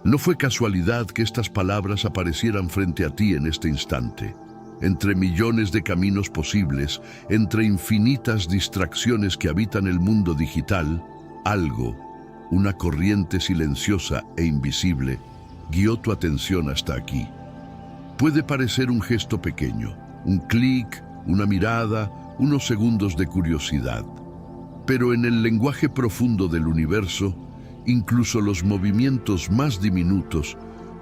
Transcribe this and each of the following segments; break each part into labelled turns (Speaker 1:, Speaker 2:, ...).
Speaker 1: No fue casualidad que estas palabras aparecieran frente a ti en este instante. Entre millones de caminos posibles, entre infinitas distracciones que habitan el mundo digital, algo, una corriente silenciosa e invisible, guió tu atención hasta aquí. Puede parecer un gesto pequeño, un clic, una mirada, unos segundos de curiosidad. Pero en el lenguaje profundo del universo, incluso los movimientos más diminutos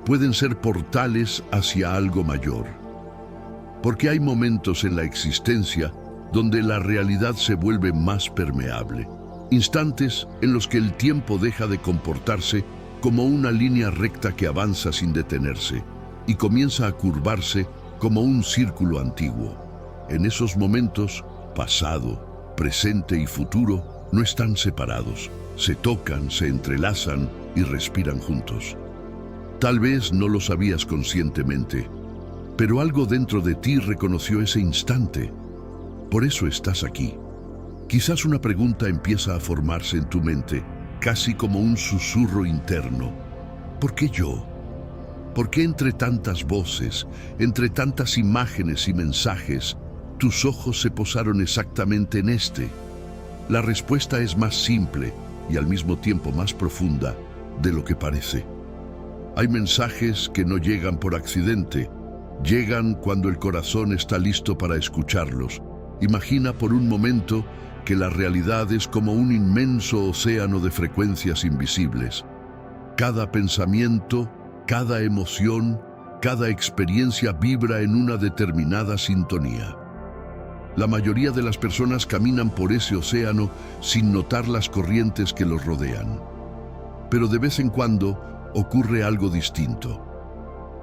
Speaker 1: pueden ser portales hacia algo mayor. Porque hay momentos en la existencia donde la realidad se vuelve más permeable. Instantes en los que el tiempo deja de comportarse como una línea recta que avanza sin detenerse y comienza a curvarse como un círculo antiguo. En esos momentos, pasado, presente y futuro no están separados. Se tocan, se entrelazan y respiran juntos. Tal vez no lo sabías conscientemente, pero algo dentro de ti reconoció ese instante. Por eso estás aquí. Quizás una pregunta empieza a formarse en tu mente, casi como un susurro interno. ¿Por qué yo? ¿Por qué entre tantas voces, entre tantas imágenes y mensajes, tus ojos se posaron exactamente en este? La respuesta es más simple y al mismo tiempo más profunda de lo que parece. Hay mensajes que no llegan por accidente, llegan cuando el corazón está listo para escucharlos. Imagina por un momento que la realidad es como un inmenso océano de frecuencias invisibles. Cada pensamiento, cada emoción, cada experiencia vibra en una determinada sintonía. La mayoría de las personas caminan por ese océano sin notar las corrientes que los rodean. Pero de vez en cuando ocurre algo distinto.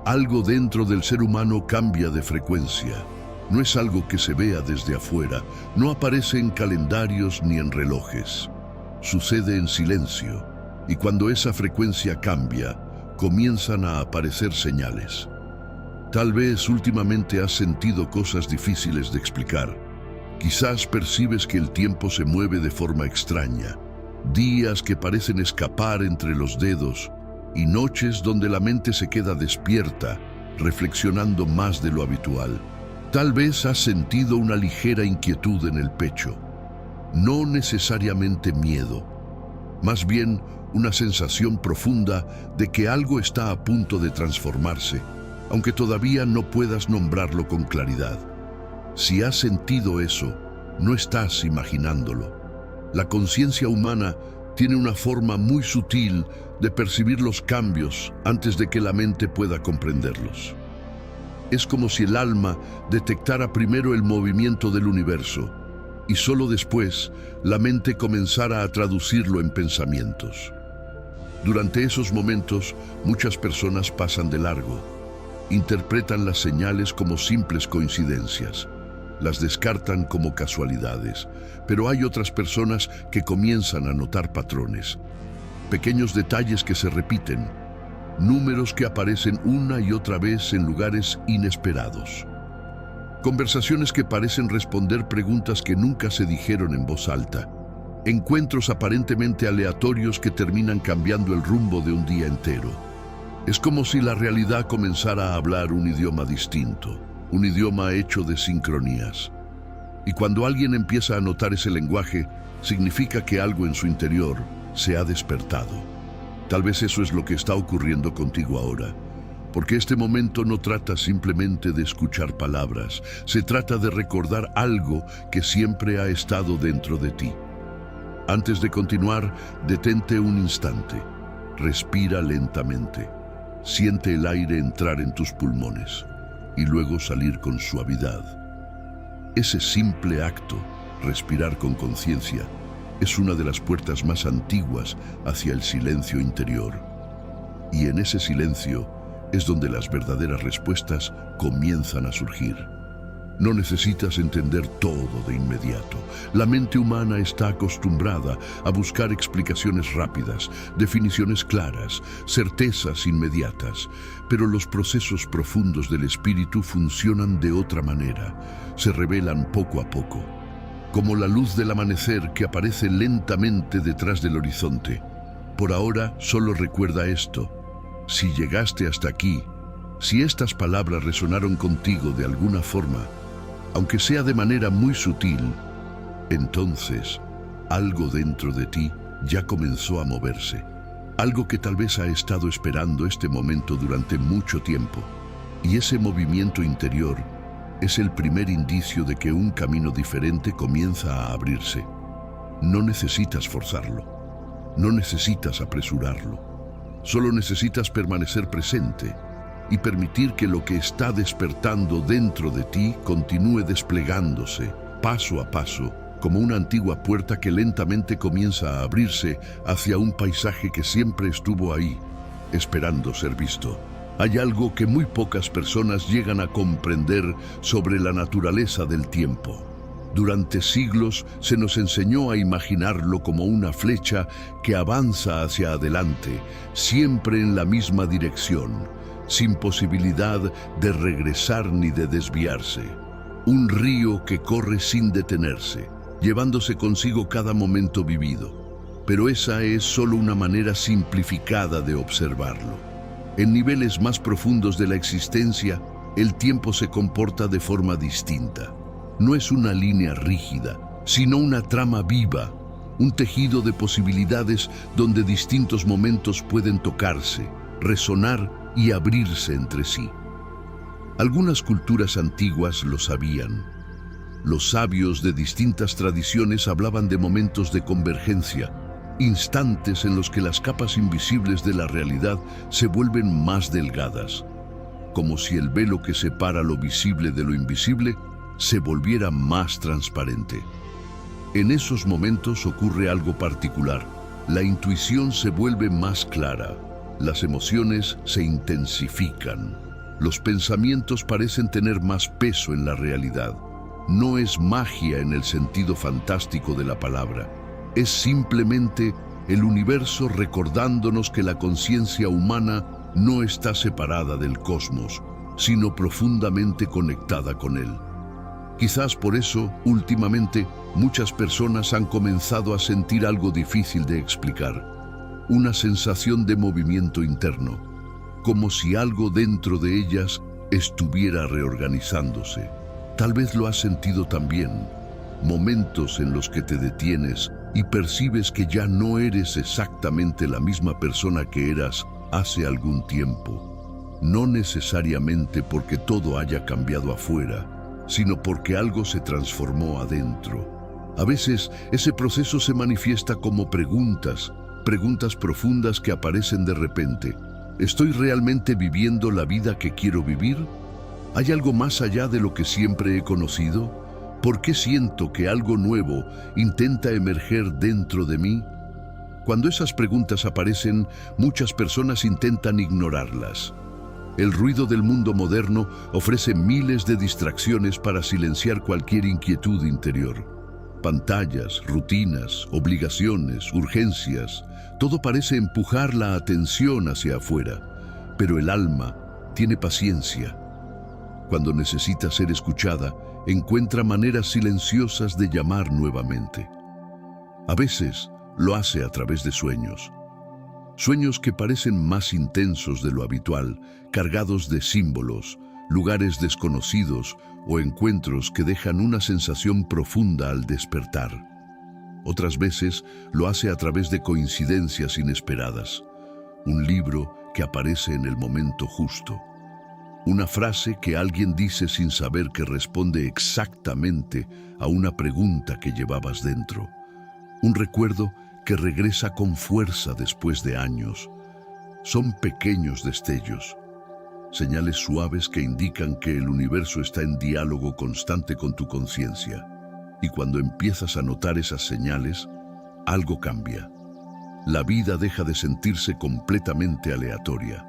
Speaker 1: Algo dentro del ser humano cambia de frecuencia. No es algo que se vea desde afuera, no aparece en calendarios ni en relojes. Sucede en silencio, y cuando esa frecuencia cambia, comienzan a aparecer señales. Tal vez últimamente has sentido cosas difíciles de explicar. Quizás percibes que el tiempo se mueve de forma extraña, días que parecen escapar entre los dedos y noches donde la mente se queda despierta, reflexionando más de lo habitual. Tal vez has sentido una ligera inquietud en el pecho, no necesariamente miedo, más bien una sensación profunda de que algo está a punto de transformarse, aunque todavía no puedas nombrarlo con claridad. Si has sentido eso, no estás imaginándolo. La conciencia humana tiene una forma muy sutil de percibir los cambios antes de que la mente pueda comprenderlos. Es como si el alma detectara primero el movimiento del universo y solo después la mente comenzara a traducirlo en pensamientos. Durante esos momentos, muchas personas pasan de largo. Interpretan las señales como simples coincidencias, las descartan como casualidades, pero hay otras personas que comienzan a notar patrones, pequeños detalles que se repiten, números que aparecen una y otra vez en lugares inesperados, conversaciones que parecen responder preguntas que nunca se dijeron en voz alta, encuentros aparentemente aleatorios que terminan cambiando el rumbo de un día entero. Es como si la realidad comenzara a hablar un idioma distinto, un idioma hecho de sincronías. Y cuando alguien empieza a notar ese lenguaje, significa que algo en su interior se ha despertado. Tal vez eso es lo que está ocurriendo contigo ahora, porque este momento no trata simplemente de escuchar palabras, se trata de recordar algo que siempre ha estado dentro de ti. Antes de continuar, detente un instante, respira lentamente. Siente el aire entrar en tus pulmones y luego salir con suavidad. Ese simple acto, respirar con conciencia, es una de las puertas más antiguas hacia el silencio interior. Y en ese silencio es donde las verdaderas respuestas comienzan a surgir. No necesitas entender todo de inmediato. La mente humana está acostumbrada a buscar explicaciones rápidas, definiciones claras, certezas inmediatas. Pero los procesos profundos del espíritu funcionan de otra manera. Se revelan poco a poco, como la luz del amanecer que aparece lentamente detrás del horizonte. Por ahora, solo recuerda esto. Si llegaste hasta aquí, si estas palabras resonaron contigo de alguna forma, aunque sea de manera muy sutil, entonces algo dentro de ti ya comenzó a moverse. Algo que tal vez ha estado esperando este momento durante mucho tiempo. Y ese movimiento interior es el primer indicio de que un camino diferente comienza a abrirse. No necesitas forzarlo. No necesitas apresurarlo. Solo necesitas permanecer presente y permitir que lo que está despertando dentro de ti continúe desplegándose, paso a paso, como una antigua puerta que lentamente comienza a abrirse hacia un paisaje que siempre estuvo ahí, esperando ser visto. Hay algo que muy pocas personas llegan a comprender sobre la naturaleza del tiempo. Durante siglos se nos enseñó a imaginarlo como una flecha que avanza hacia adelante, siempre en la misma dirección, sin posibilidad de regresar ni de desviarse. Un río que corre sin detenerse, llevándose consigo cada momento vivido. Pero esa es solo una manera simplificada de observarlo. En niveles más profundos de la existencia, el tiempo se comporta de forma distinta. No es una línea rígida, sino una trama viva, un tejido de posibilidades donde distintos momentos pueden tocarse, resonar y abrirse entre sí. Algunas culturas antiguas lo sabían. Los sabios de distintas tradiciones hablaban de momentos de convergencia, instantes en los que las capas invisibles de la realidad se vuelven más delgadas, como si el velo que separa lo visible de lo invisible se volviera más transparente. En esos momentos ocurre algo particular. La intuición se vuelve más clara, las emociones se intensifican, los pensamientos parecen tener más peso en la realidad. No es magia en el sentido fantástico de la palabra. Es simplemente el universo recordándonos que la conciencia humana no está separada del cosmos, sino profundamente conectada con él. Quizás por eso, últimamente, muchas personas han comenzado a sentir algo difícil de explicar. Una sensación de movimiento interno, como si algo dentro de ellas estuviera reorganizándose. Tal vez lo has sentido también. Momentos en los que te detienes y percibes que ya no eres exactamente la misma persona que eras hace algún tiempo. No necesariamente porque todo haya cambiado afuera, sino porque algo se transformó adentro. A veces ese proceso se manifiesta como preguntas profundas que aparecen de repente. ¿Estoy realmente viviendo la vida que quiero vivir? ¿Hay algo más allá de lo que siempre he conocido? ¿Por qué siento que algo nuevo intenta emerger dentro de mí? Cuando esas preguntas aparecen, muchas personas intentan ignorarlas. El ruido del mundo moderno ofrece miles de distracciones para silenciar cualquier inquietud interior. Pantallas, rutinas, obligaciones, urgencias, todo parece empujar la atención hacia afuera, pero el alma tiene paciencia. Cuando necesita ser escuchada, encuentra maneras silenciosas de llamar nuevamente. A veces lo hace a través de sueños. Sueños que parecen más intensos de lo habitual, cargados de símbolos, lugares desconocidos o encuentros que dejan una sensación profunda al despertar. Otras veces lo hace a través de coincidencias inesperadas. Un libro que aparece en el momento justo. Una frase que alguien dice sin saber que responde exactamente a una pregunta que llevabas dentro. Un recuerdo que regresa con fuerza después de años. Son pequeños destellos, señales suaves que indican que el universo está en diálogo constante con tu conciencia. Y cuando empiezas a notar esas señales, algo cambia. La vida deja de sentirse completamente aleatoria.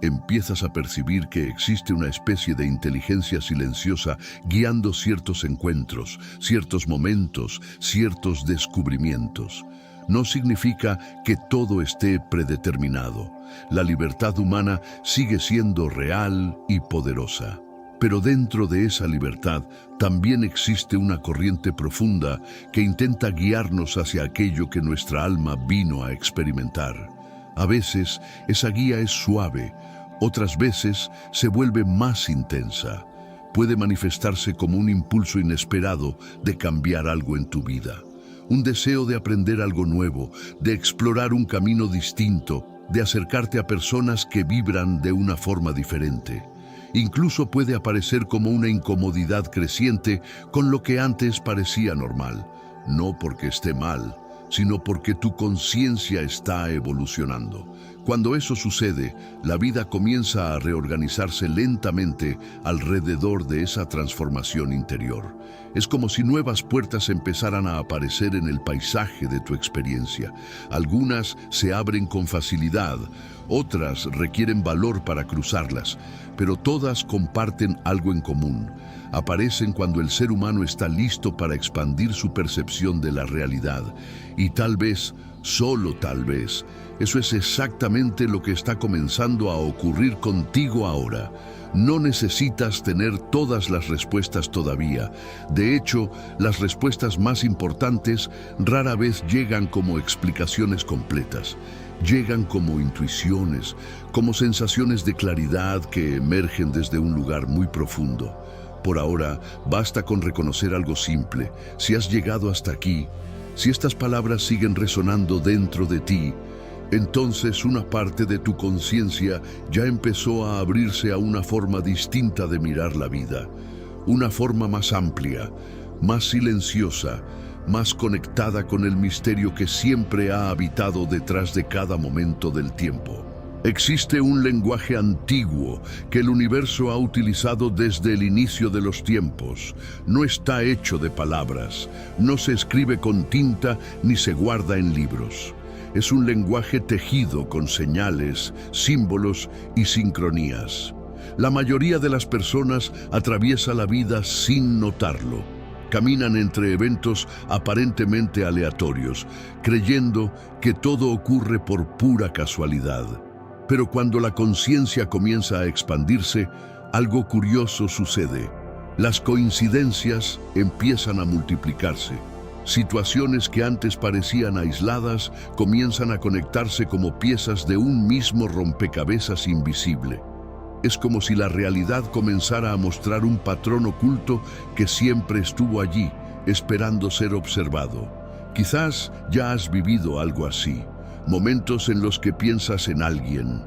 Speaker 1: Empiezas a percibir que existe una especie de inteligencia silenciosa guiando ciertos encuentros, ciertos momentos, ciertos descubrimientos. No significa que todo esté predeterminado. La libertad humana sigue siendo real y poderosa. Pero dentro de esa libertad también existe una corriente profunda que intenta guiarnos hacia aquello que nuestra alma vino a experimentar, A veces esa guía es suave, otras veces se vuelve más intensa. Puede manifestarse como un impulso inesperado de cambiar algo en tu vida. Un deseo de aprender algo nuevo, de explorar un camino distinto, de acercarte a personas que vibran de una forma diferente. Incluso puede aparecer como una incomodidad creciente con lo que antes parecía normal, no porque esté mal, sino porque tu conciencia está evolucionando. Cuando eso sucede, la vida comienza a reorganizarse lentamente alrededor de esa transformación interior. Es como si nuevas puertas empezaran a aparecer en el paisaje de tu experiencia. Algunas se abren con facilidad, otras requieren valor para cruzarlas, pero todas comparten algo en común. Aparecen cuando el ser humano está listo para expandir su percepción de la realidad. Y tal vez, solo tal vez, eso es exactamente lo que está comenzando a ocurrir contigo ahora. No necesitas tener todas las respuestas todavía. De hecho, las respuestas más importantes rara vez llegan como explicaciones completas. Llegan como intuiciones, como sensaciones de claridad que emergen desde un lugar muy profundo. Por ahora, basta con reconocer algo simple. Si has llegado hasta aquí, si estas palabras siguen resonando dentro de ti, entonces una parte de tu conciencia ya empezó a abrirse a una forma distinta de mirar la vida. Una forma más amplia, más silenciosa, más conectada con el misterio que siempre ha habitado detrás de cada momento del tiempo. Existe un lenguaje antiguo que el universo ha utilizado desde el inicio de los tiempos. No está hecho de palabras, no se escribe con tinta ni se guarda en libros. Es un lenguaje tejido con señales, símbolos y sincronías. La mayoría de las personas atraviesa la vida sin notarlo. Caminan entre eventos aparentemente aleatorios, creyendo que todo ocurre por pura casualidad. Pero cuando la conciencia comienza a expandirse, algo curioso sucede. Las coincidencias empiezan a multiplicarse. Situaciones que antes parecían aisladas comienzan a conectarse como piezas de un mismo rompecabezas invisible. Es como si la realidad comenzara a mostrar un patrón oculto que siempre estuvo allí, esperando ser observado. Quizás ya has vivido algo así. Momentos en los que piensas en alguien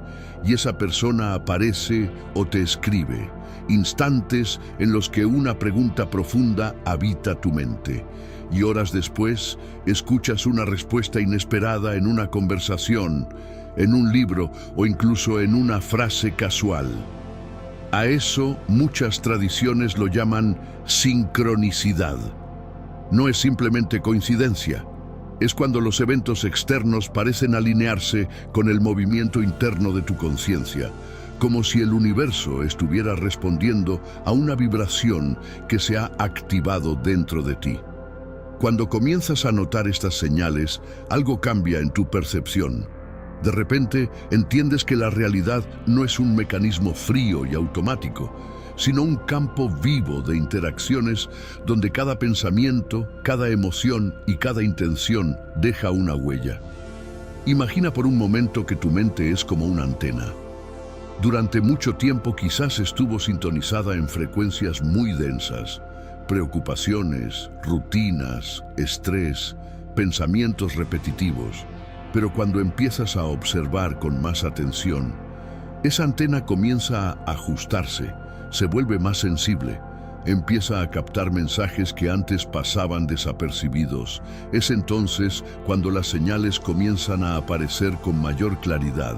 Speaker 1: y esa persona aparece o te escribe. Instantes en los que una pregunta profunda habita tu mente. Y horas después, escuchas una respuesta inesperada en una conversación, en un libro o incluso en una frase casual. A eso muchas tradiciones lo llaman sincronicidad. No es simplemente coincidencia. Es cuando los eventos externos parecen alinearse con el movimiento interno de tu conciencia, como si el universo estuviera respondiendo a una vibración que se ha activado dentro de ti. Cuando comienzas a notar estas señales, algo cambia en tu percepción. De repente, entiendes que la realidad no es un mecanismo frío y automático, sino un campo vivo de interacciones donde cada pensamiento, cada emoción y cada intención deja una huella. Imagina por un momento que tu mente es como una antena. Durante mucho tiempo quizás estuvo sintonizada en frecuencias muy densas. Preocupaciones, rutinas, estrés, pensamientos repetitivos. Pero cuando empiezas a observar con más atención, esa antena comienza a ajustarse, se vuelve más sensible, empieza a captar mensajes que antes pasaban desapercibidos. Es entonces cuando las señales comienzan a aparecer con mayor claridad.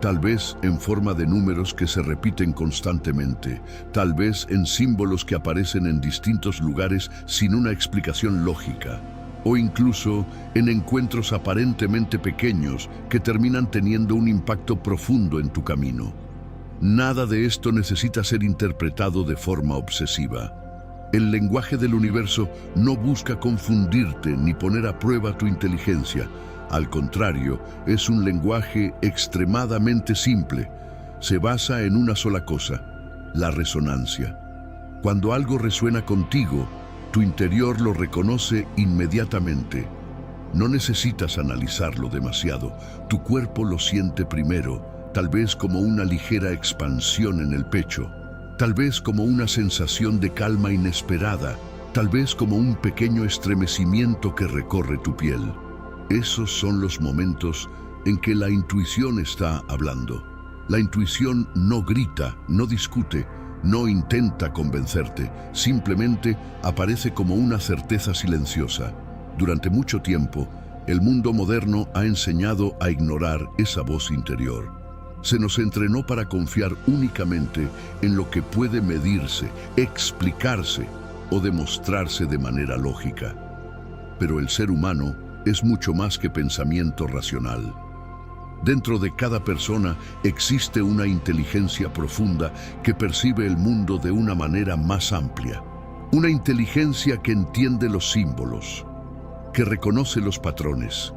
Speaker 1: Tal vez en forma de números que se repiten constantemente, tal vez en símbolos que aparecen en distintos lugares sin una explicación lógica, o incluso en encuentros aparentemente pequeños que terminan teniendo un impacto profundo en tu camino. Nada de esto necesita ser interpretado de forma obsesiva. El lenguaje del universo no busca confundirte ni poner a prueba tu inteligencia. Al contrario, es un lenguaje extremadamente simple. Se basa en una sola cosa: la resonancia. Cuando algo resuena contigo, tu interior lo reconoce inmediatamente. No necesitas analizarlo demasiado. Tu cuerpo lo siente primero, tal vez como una ligera expansión en el pecho, tal vez como una sensación de calma inesperada, tal vez como un pequeño estremecimiento que recorre tu piel. Esos son los momentos en que la intuición está hablando. La intuición no grita, no discute, no intenta convencerte, simplemente aparece como una certeza silenciosa. Durante mucho tiempo, el mundo moderno ha enseñado a ignorar esa voz interior. Se nos entrenó para confiar únicamente en lo que puede medirse, explicarse o demostrarse de manera lógica. Pero el ser humano es mucho más que pensamiento racional. Dentro de cada persona existe una inteligencia profunda que percibe el mundo de una manera más amplia. Una inteligencia que entiende los símbolos, que reconoce los patrones,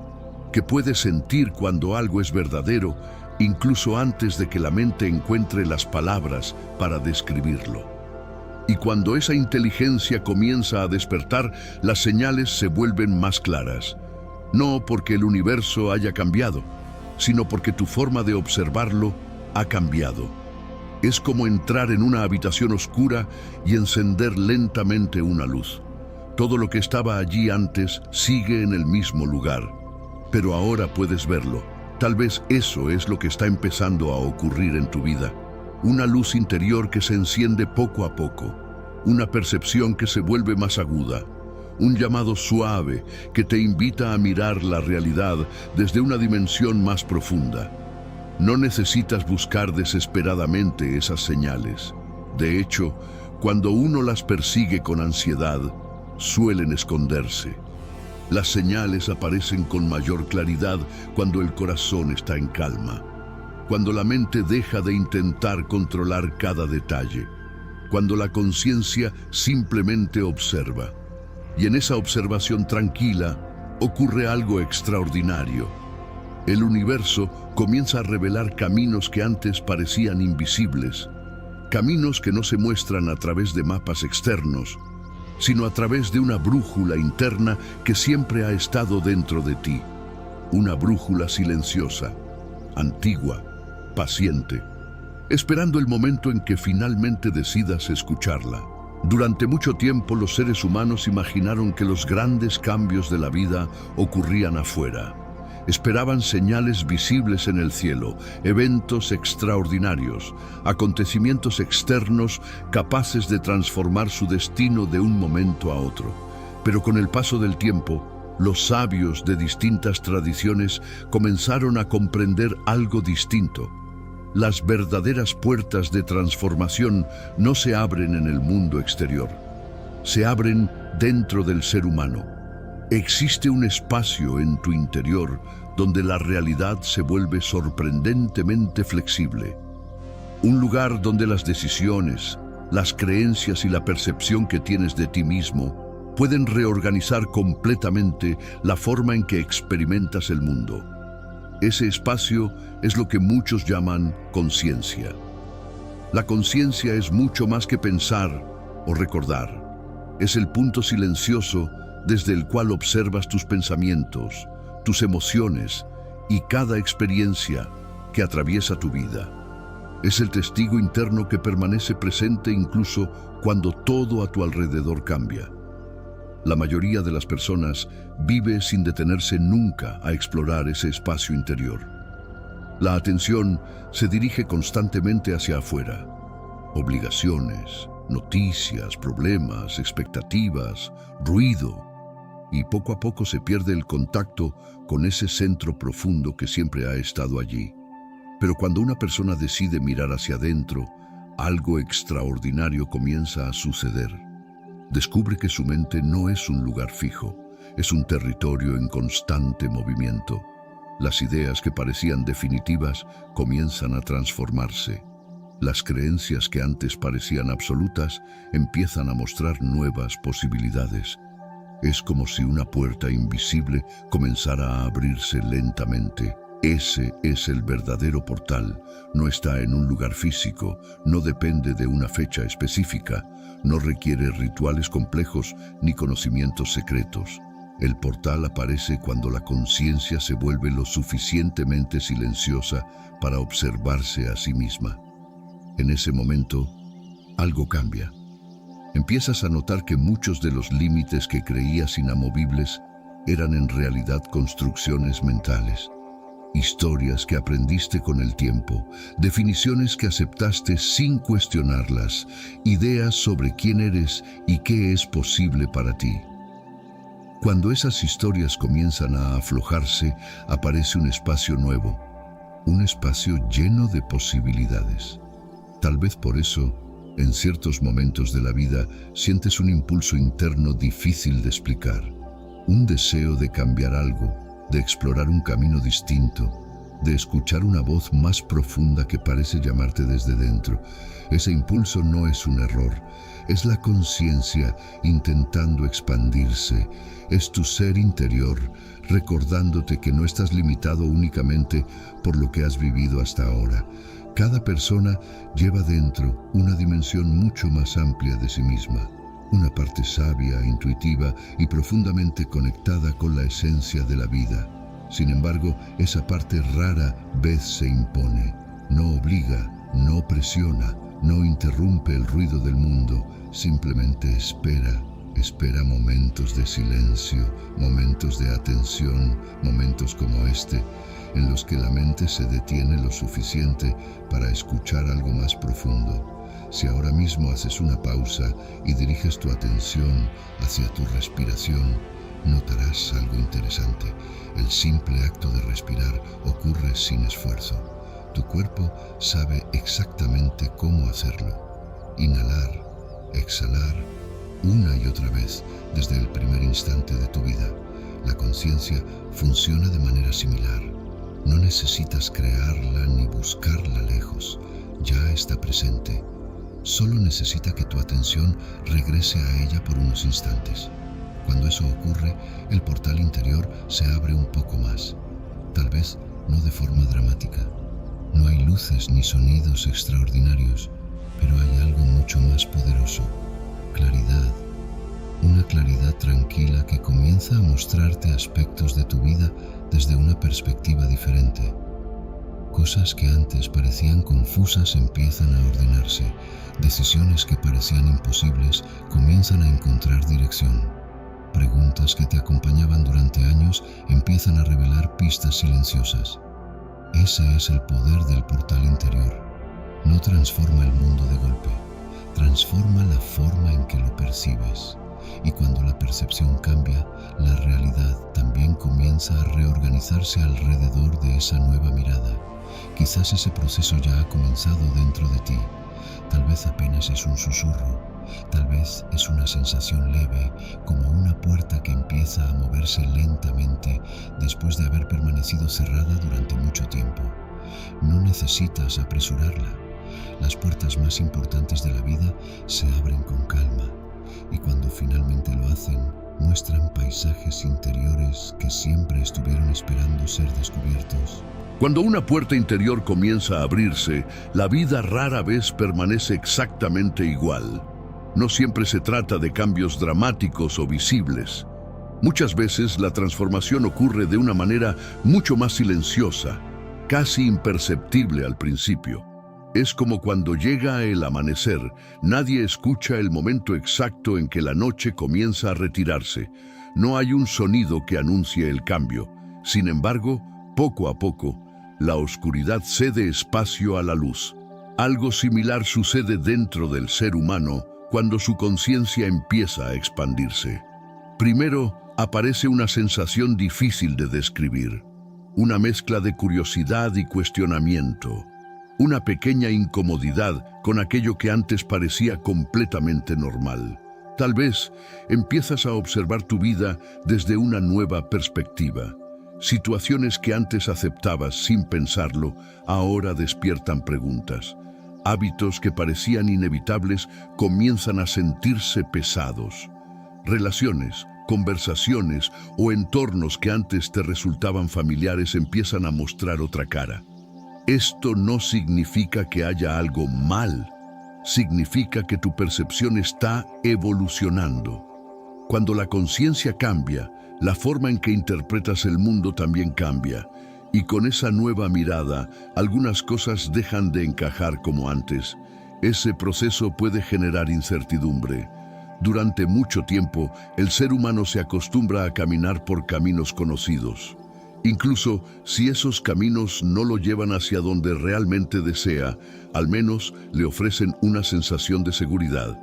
Speaker 1: que puede sentir cuando algo es verdadero, incluso antes de que la mente encuentre las palabras para describirlo. Y cuando esa inteligencia comienza a despertar, las señales se vuelven más claras. No porque el universo haya cambiado, sino porque tu forma de observarlo ha cambiado. Es como entrar en una habitación oscura y encender lentamente una luz. Todo lo que estaba allí antes sigue en el mismo lugar, pero ahora puedes verlo. Tal vez eso es lo que está empezando a ocurrir en tu vida. Una luz interior que se enciende poco a poco, una percepción que se vuelve más aguda, un llamado suave que te invita a mirar la realidad desde una dimensión más profunda. No necesitas buscar desesperadamente esas señales. De hecho, cuando uno las persigue con ansiedad, suelen esconderse. Las señales aparecen con mayor claridad cuando el corazón está en calma, cuando la mente deja de intentar controlar cada detalle, cuando la conciencia simplemente observa. Y en esa observación tranquila ocurre algo extraordinario. El universo comienza a revelar caminos que antes parecían invisibles, caminos que no se muestran a través de mapas externos, sino a través de una brújula interna que siempre ha estado dentro de ti. Una brújula silenciosa, antigua, paciente, esperando el momento en que finalmente decidas escucharla. Durante mucho tiempo los seres humanos imaginaron que los grandes cambios de la vida ocurrían afuera. Esperaban señales visibles en el cielo, eventos extraordinarios, acontecimientos externos capaces de transformar su destino de un momento a otro. Pero con el paso del tiempo, los sabios de distintas tradiciones comenzaron a comprender algo distinto. Las verdaderas puertas de transformación no se abren en el mundo exterior, se abren dentro del ser humano. Existe un espacio en tu interior donde la realidad se vuelve sorprendentemente flexible. Un lugar donde las decisiones, las creencias y la percepción que tienes de ti mismo pueden reorganizar completamente la forma en que experimentas el mundo. Ese espacio es lo que muchos llaman conciencia. La conciencia es mucho más que pensar o recordar. Es el punto silencioso desde el cual observas tus pensamientos, tus emociones y cada experiencia que atraviesa tu vida. Es el testigo interno que permanece presente incluso cuando todo a tu alrededor cambia. La mayoría de las personas vive sin detenerse nunca a explorar ese espacio interior. La atención se dirige constantemente hacia afuera. Obligaciones, noticias, problemas, expectativas, ruido. Y poco a poco se pierde el contacto con ese centro profundo que siempre ha estado allí. Pero cuando una persona decide mirar hacia adentro, algo extraordinario comienza a suceder. Descubre que su mente no es un lugar fijo, es un territorio en constante movimiento. Las ideas que parecían definitivas comienzan a transformarse. Las creencias que antes parecían absolutas empiezan a mostrar nuevas posibilidades. Es como si una puerta invisible comenzara a abrirse lentamente. Ese es el verdadero portal. No está en un lugar físico, no depende de una fecha específica, no requiere rituales complejos ni conocimientos secretos. El portal aparece cuando la conciencia se vuelve lo suficientemente silenciosa para observarse a sí misma. En ese momento, algo cambia. Empiezas a notar que muchos de los límites que creías inamovibles eran en realidad construcciones mentales. Historias que aprendiste con el tiempo, definiciones que aceptaste sin cuestionarlas, ideas sobre quién eres y qué es posible para ti. Cuando esas historias comienzan a aflojarse, aparece un espacio nuevo, un espacio lleno de posibilidades. Tal vez por eso, en ciertos momentos de la vida, sientes un impulso interno difícil de explicar, un deseo de cambiar algo, de explorar un camino distinto, de escuchar una voz más profunda que parece llamarte desde dentro. Ese impulso no es un error, es la conciencia intentando expandirse, es tu ser interior recordándote que no estás limitado únicamente por lo que has vivido hasta ahora. Cada persona lleva dentro una dimensión mucho más amplia de sí misma, una parte sabia, intuitiva y profundamente conectada con la esencia de la vida. Sin embargo, esa parte rara vez se impone, no obliga, no presiona, no interrumpe el ruido del mundo, simplemente espera momentos de silencio, momentos de atención, momentos como este, en los que la mente se detiene lo suficiente para escuchar algo más profundo. Si ahora mismo haces una pausa y diriges tu atención hacia tu respiración, notarás algo interesante. El simple acto de respirar ocurre sin esfuerzo. Tu cuerpo sabe exactamente cómo hacerlo. Inhalar, exhalar, una y otra vez desde el primer instante de tu vida. La conciencia funciona de manera similar. No necesitas crearla ni buscarla lejos. Ya está presente. Solo necesita que tu atención regrese a ella por unos instantes. Cuando eso ocurre, el portal interior se abre un poco más. Tal vez no de forma dramática. No hay luces ni sonidos extraordinarios, pero hay algo mucho más poderoso. Claridad. Una claridad tranquila que comienza a mostrarte aspectos de tu vida desde una perspectiva diferente. Cosas que antes parecían confusas empiezan a ordenarse. Decisiones que parecían imposibles comienzan a encontrar dirección. Preguntas que te acompañaban durante años empiezan a revelar pistas silenciosas. Ese es el poder del portal interior. No transforma el mundo de golpe, transforma la forma en que lo percibes. Y cuando la percepción cambia, la realidad también comienza a reorganizarse alrededor de esa nueva mirada. Quizás ese proceso ya ha comenzado dentro de ti. Tal vez apenas es un susurro, tal vez es una sensación leve, como una puerta que empieza a moverse lentamente después de haber permanecido cerrada durante mucho tiempo. No necesitas apresurarla. Las puertas más importantes de la vida se abren con calma, y cuando finalmente lo hacen, muestran paisajes interiores que siempre estuvieron esperando ser descubiertos. Cuando una puerta interior comienza a abrirse, la vida rara vez permanece exactamente igual. No siempre se trata de cambios dramáticos o visibles. Muchas veces la transformación ocurre de una manera mucho más silenciosa, casi imperceptible al principio. Es como cuando llega el amanecer, nadie escucha el momento exacto en que la noche comienza a retirarse. No hay un sonido que anuncie el cambio. Sin embargo, poco a poco, la oscuridad cede espacio a la luz. Algo similar sucede dentro del ser humano cuando su conciencia empieza a expandirse. Primero, aparece una sensación difícil de describir, una mezcla de curiosidad y cuestionamiento, una pequeña incomodidad con aquello que antes parecía completamente normal. Tal vez empiezas a observar tu vida desde una nueva perspectiva. Situaciones que antes aceptabas sin pensarlo, ahora despiertan preguntas. Hábitos que parecían inevitables comienzan a sentirse pesados. Relaciones, conversaciones o entornos que antes te resultaban familiares empiezan a mostrar otra cara. Esto no significa que haya algo mal, significa que tu percepción está evolucionando. Cuando la conciencia cambia, la forma en que interpretas el mundo también cambia, y con esa nueva mirada, algunas cosas dejan de encajar como antes. Ese proceso puede generar incertidumbre. Durante mucho tiempo, el ser humano se acostumbra a caminar por caminos conocidos. Incluso si esos caminos no lo llevan hacia donde realmente desea, al menos le ofrecen una sensación de seguridad.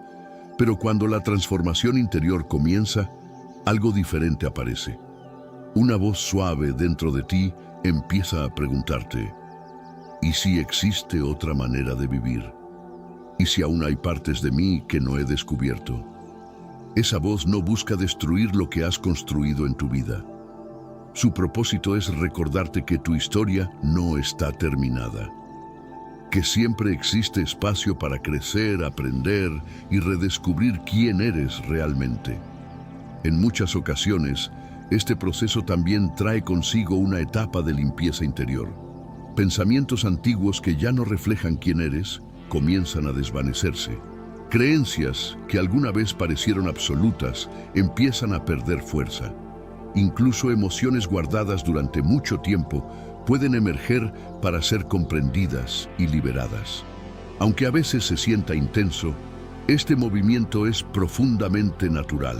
Speaker 1: Pero cuando la transformación interior comienza, algo diferente aparece. Una voz suave dentro de ti empieza a preguntarte, ¿y si existe otra manera de vivir? ¿Y si aún hay partes de mí que no he descubierto? Esa voz no busca destruir lo que has construido en tu vida. Su propósito es recordarte que tu historia no está terminada, que siempre existe espacio para crecer, aprender y redescubrir quién eres realmente. En muchas ocasiones, este proceso también trae consigo una etapa de limpieza interior. Pensamientos antiguos que ya no reflejan quién eres comienzan a desvanecerse. Creencias que alguna vez parecieron absolutas empiezan a perder fuerza. Incluso emociones guardadas durante mucho tiempo pueden emerger para ser comprendidas y liberadas. Aunque a veces se sienta intenso, este movimiento es profundamente natural.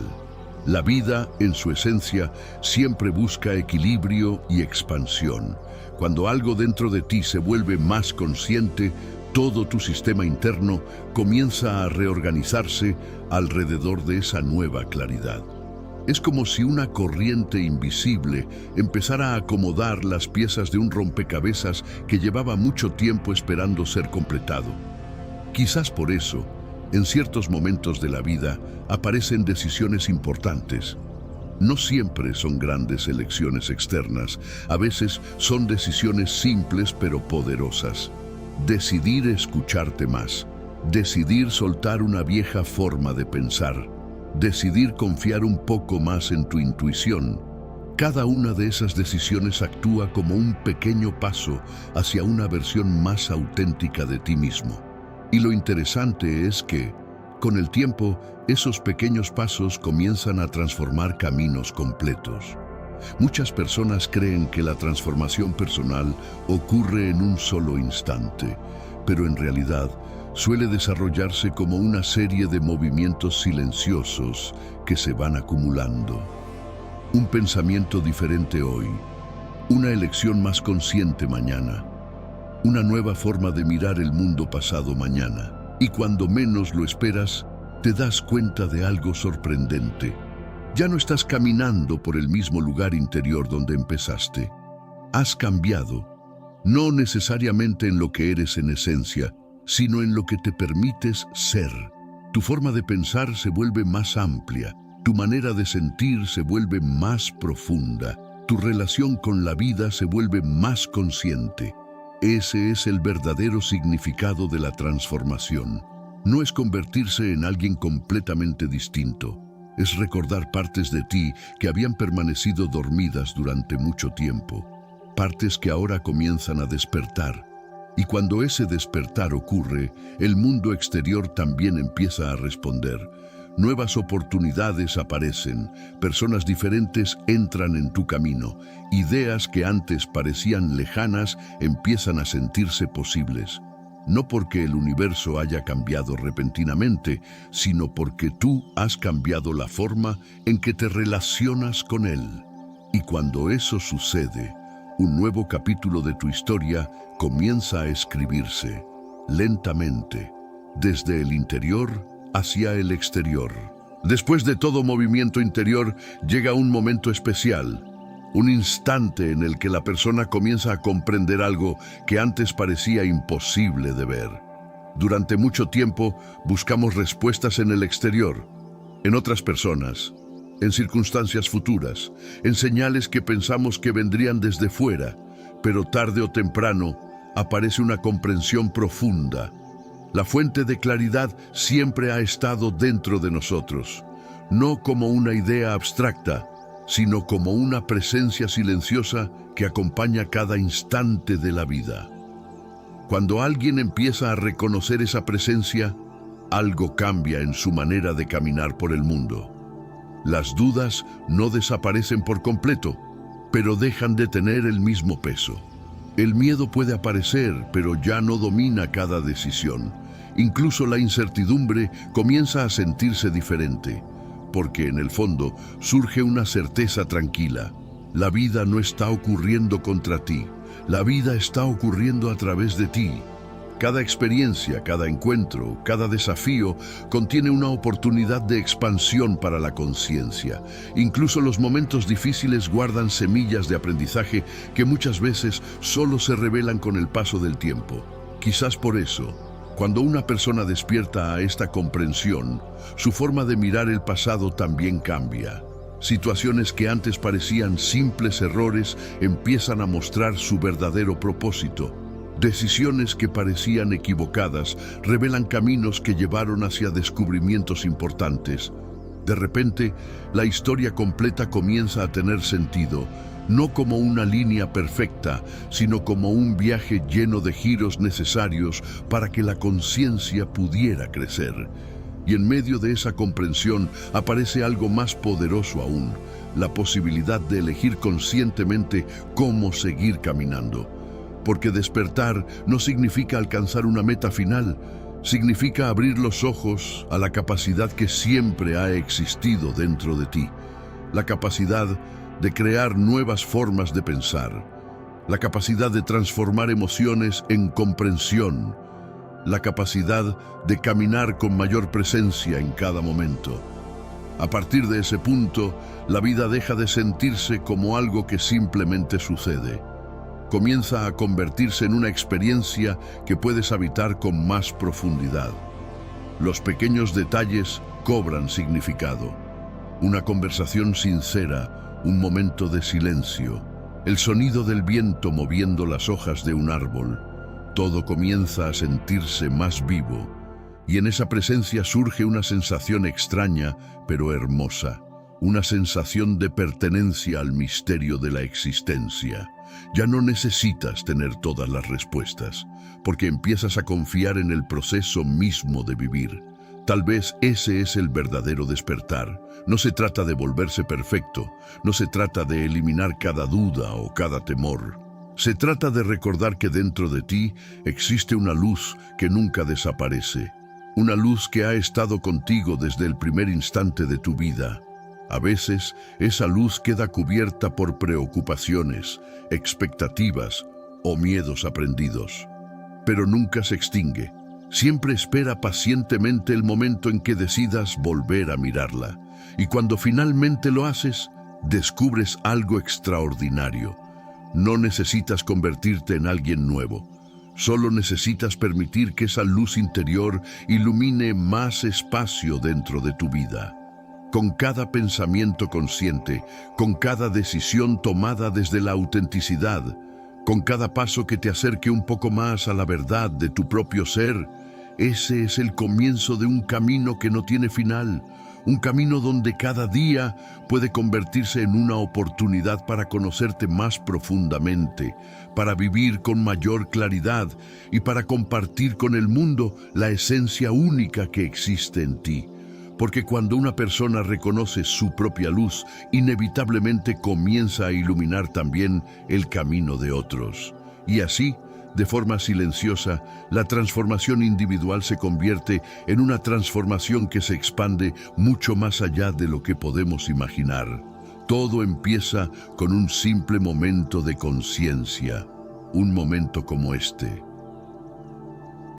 Speaker 1: La vida, en su esencia, siempre busca equilibrio y expansión. Cuando algo dentro de ti se vuelve más consciente, todo tu sistema interno comienza a reorganizarse alrededor de esa nueva claridad. Es como si una corriente invisible empezara a acomodar las piezas de un rompecabezas que llevaba mucho tiempo esperando ser completado. Quizás por eso, en ciertos momentos de la vida, aparecen decisiones importantes. No siempre son grandes elecciones externas, a veces son decisiones simples pero poderosas. Decidir escucharte más, decidir soltar una vieja forma de pensar, decidir confiar un poco más en tu intuición. Cada una de esas decisiones actúa como un pequeño paso hacia una versión más auténtica de ti mismo. Y lo interesante es que, con el tiempo, esos pequeños pasos comienzan a transformar caminos completos. Muchas personas creen que la transformación personal ocurre en un solo instante, pero en realidad suele desarrollarse como una serie de movimientos silenciosos que se van acumulando. Un pensamiento diferente hoy, una elección más consciente mañana, una nueva forma de mirar el mundo pasado mañana. Y cuando menos lo esperas, te das cuenta de algo sorprendente. Ya no estás caminando por el mismo lugar interior donde empezaste. Has cambiado, no necesariamente en lo que eres en esencia, sino en lo que te permites ser. Tu forma de pensar se vuelve más amplia, tu manera de sentir se vuelve más profunda, tu relación con la vida se vuelve más consciente. Ese es el verdadero significado de la transformación. No es convertirse en alguien completamente distinto, es recordar partes de ti que habían permanecido dormidas durante mucho tiempo, partes que ahora comienzan a despertar. Y cuando ese despertar ocurre, el mundo exterior también empieza a responder. Nuevas oportunidades aparecen, personas diferentes entran en tu camino, ideas que antes parecían lejanas empiezan a sentirse posibles. No porque el universo haya cambiado repentinamente, sino porque tú has cambiado la forma en que te relacionas con él. Y cuando eso sucede, un nuevo capítulo de tu historia comienza a escribirse, lentamente, desde el interior hacia el exterior. Después de todo movimiento interior, llega un momento especial, un instante en el que la persona comienza a comprender algo que antes parecía imposible de ver. Durante mucho tiempo buscamos respuestas en el exterior, en otras personas, en circunstancias futuras, en señales que pensamos que vendrían desde fuera, pero tarde o temprano aparece una comprensión profunda. La fuente de claridad siempre ha estado dentro de nosotros, no como una idea abstracta, sino como una presencia silenciosa que acompaña cada instante de la vida. Cuando alguien empieza a reconocer esa presencia, algo cambia en su manera de caminar por el mundo. Las dudas no desaparecen por completo, pero dejan de tener el mismo peso. El miedo puede aparecer, pero ya no domina cada decisión. Incluso la incertidumbre comienza a sentirse diferente, porque en el fondo surge una certeza tranquila. La vida no está ocurriendo contra ti, la vida está ocurriendo a través de ti. Cada experiencia, cada encuentro, cada desafío contiene una oportunidad de expansión para la conciencia. Incluso los momentos difíciles guardan semillas de aprendizaje que muchas veces solo se revelan con el paso del tiempo. Quizás por eso, cuando una persona despierta a esta comprensión, su forma de mirar el pasado también cambia. Situaciones que antes parecían simples errores empiezan a mostrar su verdadero propósito. Decisiones que parecían equivocadas revelan caminos que llevaron hacia descubrimientos importantes. De repente, la historia completa comienza a tener sentido, no como una línea perfecta, sino como un viaje lleno de giros necesarios para que la conciencia pudiera crecer. Y en medio de esa comprensión aparece algo más poderoso aún, la posibilidad de elegir conscientemente cómo seguir caminando. Porque despertar no significa alcanzar una meta final, significa abrir los ojos a la capacidad que siempre ha existido dentro de ti, la capacidad de crear nuevas formas de pensar, la capacidad de transformar emociones en comprensión, la capacidad de caminar con mayor presencia en cada momento. A partir de ese punto, la vida deja de sentirse como algo que simplemente sucede. Comienza a convertirse en una experiencia que puedes habitar con más profundidad. Los pequeños detalles cobran significado. Una conversación sincera, un momento de silencio, el sonido del viento moviendo las hojas de un árbol. Todo comienza a sentirse más vivo, y en esa presencia surge una sensación extraña, pero hermosa. Una sensación de pertenencia al misterio de la existencia. Ya no necesitas tener todas las respuestas, porque empiezas a confiar en el proceso mismo de vivir. Tal vez ese es el verdadero despertar. No se trata de volverse perfecto, no se trata de eliminar cada duda o cada temor. Se trata de recordar que dentro de ti existe una luz que nunca desaparece, una luz que ha estado contigo desde el primer instante de tu vida. A veces, esa luz queda cubierta por preocupaciones, expectativas o miedos aprendidos. Pero nunca se extingue. Siempre espera pacientemente el momento en que decidas volver a mirarla. Y cuando finalmente lo haces, descubres algo extraordinario. No necesitas convertirte en alguien nuevo. Solo necesitas permitir que esa luz interior ilumine más espacio dentro de tu vida. Con cada pensamiento consciente, con cada decisión tomada desde la autenticidad, con cada paso que te acerque un poco más a la verdad de tu propio ser, ese es el comienzo de un camino que no tiene final, un camino donde cada día puede convertirse en una oportunidad para conocerte más profundamente, para vivir con mayor claridad y para compartir con el mundo la esencia única que existe en ti. Porque cuando una persona reconoce su propia luz, inevitablemente comienza a iluminar también el camino de otros. Y así, de forma silenciosa, la transformación individual se convierte en una transformación que se expande mucho más allá de lo que podemos imaginar. Todo empieza con un simple momento de conciencia, un momento como este.